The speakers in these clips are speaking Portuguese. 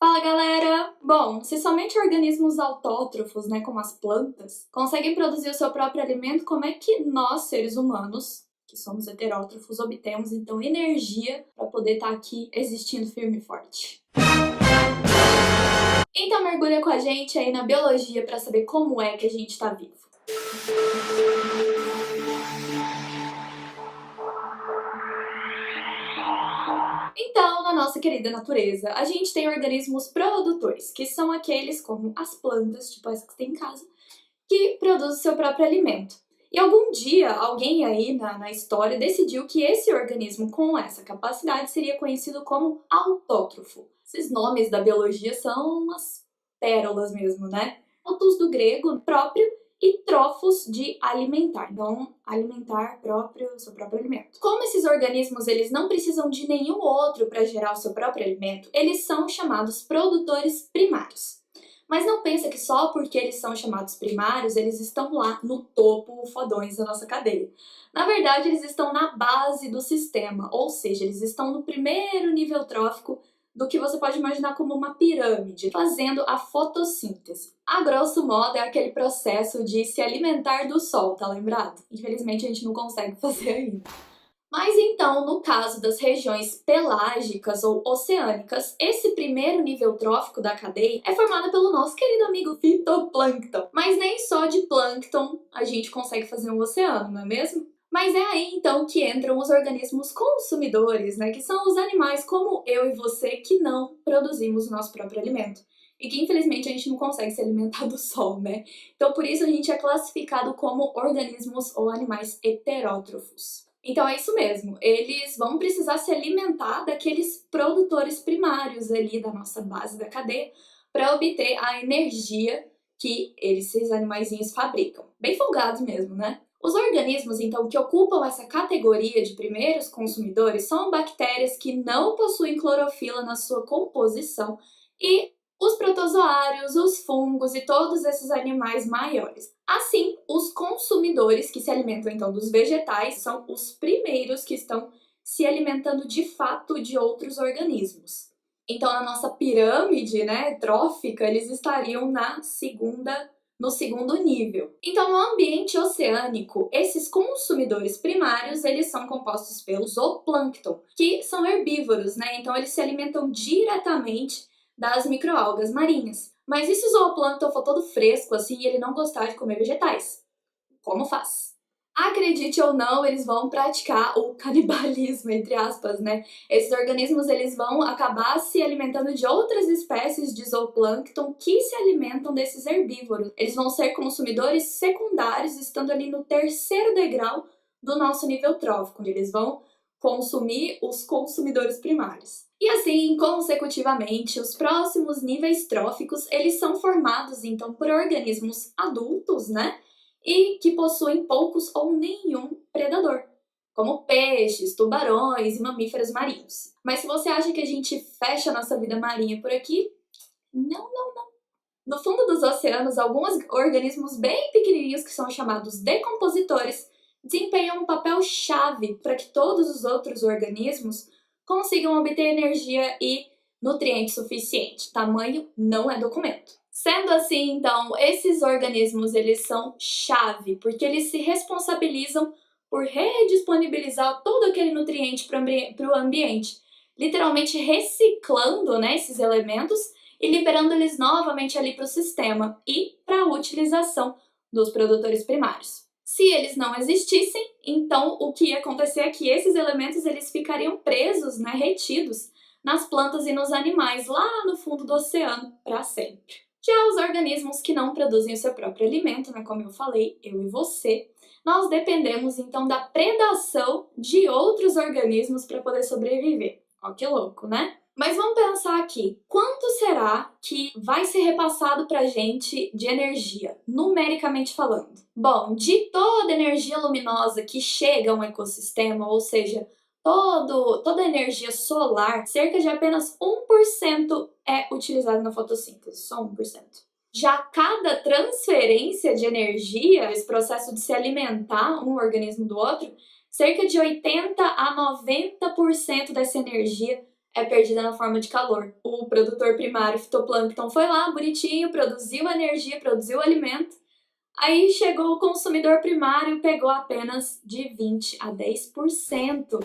Fala galera! Bom, se somente organismos autótrofos, como as plantas, conseguem produzir o seu próprio alimento, como é que nós, seres humanos, que somos heterótrofos, obtemos então energia para poder estar aqui existindo firme e forte? Então mergulha com a gente aí na biologia para saber como é que a gente está vivo. Então, na nossa querida natureza, a gente tem organismos produtores, que são aqueles como as plantas, tipo essa que você tem em casa, que produzem seu próprio alimento. E algum dia, alguém aí na história decidiu que esse organismo com essa capacidade seria conhecido como autótrofo. Esses nomes da biologia são umas pérolas mesmo, né? Autos do grego, próprio, e trofos de alimentar. Então, alimentar seu próprio alimento. Como esses organismos eles não precisam de nenhum outro para gerar o seu próprio alimento, eles são chamados produtores primários. Mas não pensa que só porque eles são chamados primários, eles estão lá no topo, fodões da nossa cadeia. Na verdade, eles estão na base do sistema, ou seja, eles estão no primeiro nível trófico do que você pode imaginar como uma pirâmide, fazendo a fotossíntese. A grosso modo, é aquele processo de se alimentar do sol, tá lembrado? Infelizmente, a gente não consegue fazer ainda. Mas então, no caso das regiões pelágicas ou oceânicas, esse primeiro nível trófico da cadeia é formado pelo nosso querido amigo fitoplâncton. Mas nem só de plâncton a gente consegue fazer um oceano, não é mesmo? Mas é aí então que entram os organismos consumidores, que são os animais como eu e você que não produzimos o nosso próprio alimento. E que infelizmente a gente não consegue se alimentar do sol, né? Então por isso a gente é classificado como organismos ou animais heterótrofos. Então é isso mesmo, eles vão precisar se alimentar daqueles produtores primários ali da nossa base da cadeia para obter a energia que esses animaizinhos fabricam. Bem folgados mesmo, né? Os organismos, então, que ocupam essa categoria de primeiros consumidores são bactérias que não possuem clorofila na sua composição e os protozoários, os fungos e todos esses animais maiores. Assim, os consumidores que se alimentam então dos vegetais são os primeiros que estão se alimentando de fato de outros organismos. Então, na nossa pirâmide, trófica, eles estariam no segundo nível. Então, no ambiente oceânico, esses consumidores primários, eles são compostos pelo zooplâncton, que são herbívoros, Então, eles se alimentam diretamente das microalgas marinhas. Mas e se o zooplâncton for todo fresco assim e ele não gostar de comer vegetais? Como faz? Acredite ou não, eles vão praticar o canibalismo, entre aspas, Esses organismos, eles vão acabar se alimentando de outras espécies de zooplâncton que se alimentam desses herbívoros. Eles vão ser consumidores secundários, estando ali no terceiro degrau do nosso nível trófico, onde eles vão consumir os consumidores primários. E assim, consecutivamente, os próximos níveis tróficos, eles são formados, então, por organismos adultos, e que possuem poucos ou nenhum predador, como peixes, tubarões e mamíferos marinhos. Mas se você acha que a gente fecha a nossa vida marinha por aqui, não. No fundo dos oceanos, alguns organismos bem pequenininhos, que são chamados decompositores, desempenham um papel chave para que todos os outros organismos consigam obter energia e nutrientes suficientes. Tamanho não é documento. Sendo assim, então, esses organismos eles são chave, porque eles se responsabilizam por redisponibilizar todo aquele nutriente para o ambiente, literalmente reciclando esses elementos e liberando eles novamente ali para o sistema e para a utilização dos produtores primários. Se eles não existissem, então o que ia acontecer é que esses elementos eles ficariam presos, retidos nas plantas e nos animais lá no fundo do oceano para sempre. Já os organismos que não produzem o seu próprio alimento, como eu falei, eu e você, nós dependemos então da predação de outros organismos para poder sobreviver. Ó que louco, né? Mas vamos pensar aqui, quanto será que vai ser repassado pra gente de energia, numericamente falando? Bom, de toda a energia luminosa que chega a um ecossistema, ou seja, toda a energia solar, cerca de apenas 1% é utilizada na fotossíntese, só 1%. Já cada transferência de energia, esse processo de se alimentar um organismo do outro, cerca de 80 a 90% dessa energia é perdida na forma de calor. O produtor primário fitoplâncton foi lá, bonitinho, produziu energia, produziu alimento. Aí chegou o consumidor primário e pegou apenas de 20 a 10%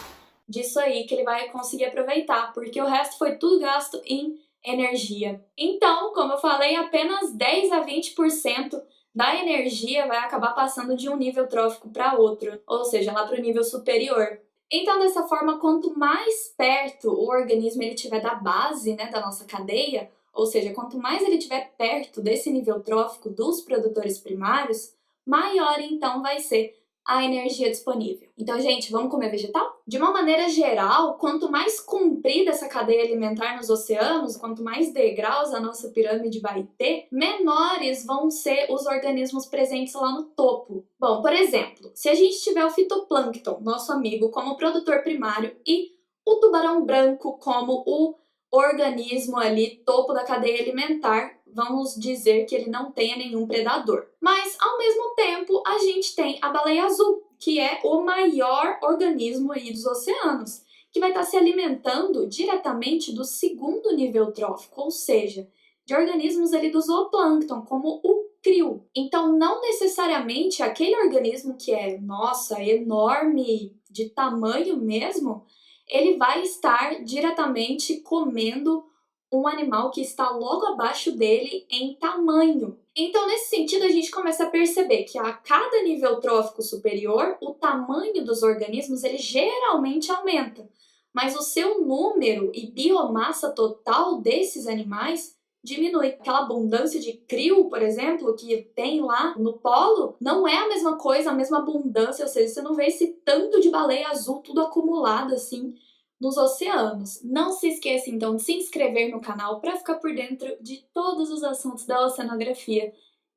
disso aí que ele vai conseguir aproveitar, porque o resto foi tudo gasto em energia. Então, como eu falei, apenas 10 a 20% da energia vai acabar passando de um nível trófico para outro, ou seja, lá para o nível superior. Então, dessa forma, quanto mais perto o organismo ele tiver da base, né, da nossa cadeia, ou seja, quanto mais ele estiver perto desse nível trófico dos produtores primários, maior então vai ser a energia disponível. Então, gente, vamos comer vegetal? De uma maneira geral, quanto mais comprida essa cadeia alimentar nos oceanos, quanto mais degraus a nossa pirâmide vai ter, menores vão ser os organismos presentes lá no topo. Bom, por exemplo, se a gente tiver o fitoplâncton, nosso amigo, como produtor primário e o tubarão branco como o organismo ali, topo da cadeia alimentar, vamos dizer que ele não tenha nenhum predador. Mas, ao mesmo tempo, a gente tem a baleia azul, que é o maior organismo aí dos oceanos, que vai estar se alimentando diretamente do segundo nível trófico, ou seja, de organismos ali do zooplâncton, como o krill. Então, não necessariamente aquele organismo que é, nossa, enorme, de tamanho mesmo, ele vai estar diretamente comendo um animal que está logo abaixo dele em tamanho. Então, nesse sentido, a gente começa a perceber que a cada nível trófico superior, o tamanho dos organismos ele geralmente aumenta, mas o seu número e biomassa total desses animais diminui. Aquela abundância de krill, por exemplo, que tem lá no polo, não é a mesma coisa, a mesma abundância, ou seja, você não vê esse tanto de baleia azul tudo acumulado assim nos oceanos. Não se esqueça então de se inscrever no canal para ficar por dentro de todos os assuntos da oceanografia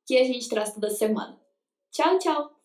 que a gente traz toda semana. Tchau, tchau!